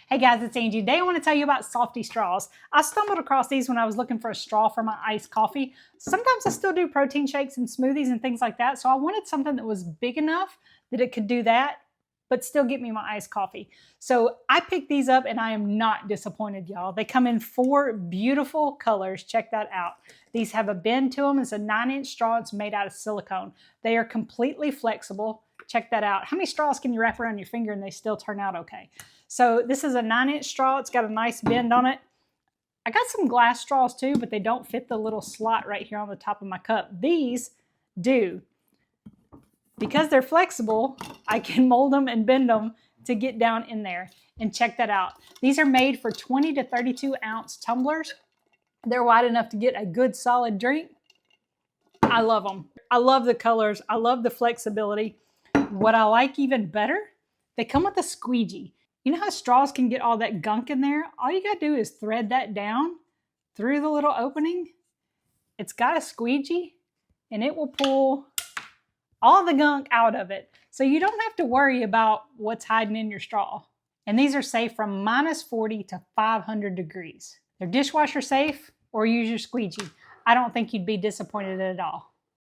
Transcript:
Hey guys, it's Angie. Today I want to tell you about Softy Straws. I stumbled across these when I was looking for a straw for my iced coffee. Sometimes I still do protein shakes and smoothies and things like that, so I wanted something that was big enough that it could do that, but still get me my iced coffee. So I picked these up and I am not disappointed, y'all. They come in 4 beautiful colors. Check that out. These have a bend to them. It's a 9-inch straw. It's made out of silicone. They are completely flexible. Check that out. How many straws can you wrap around your finger and they still turn out okay? So this is a 9-inch straw. It's got a nice bend on it. I got some glass straws too, but they don't fit the little slot right here on the top of my cup. These do. Because they're flexible, I can mold them and bend them to get down in there. And check that out. These are made for 20 to 32 ounce tumblers. They're wide enough to get a good solid drink. I love them. I love the colors. I love the flexibility. What I like even better, they come with a squeegee. You know how straws can get all that gunk in there? All you gotta do is thread that down through the little opening. It's got a squeegee and it will pull all the gunk out of it. So you don't have to worry about what's hiding in your straw. And these are safe from -40 to 500 degrees. They're dishwasher safe, or use your squeegee. I don't think you'd be disappointed at all.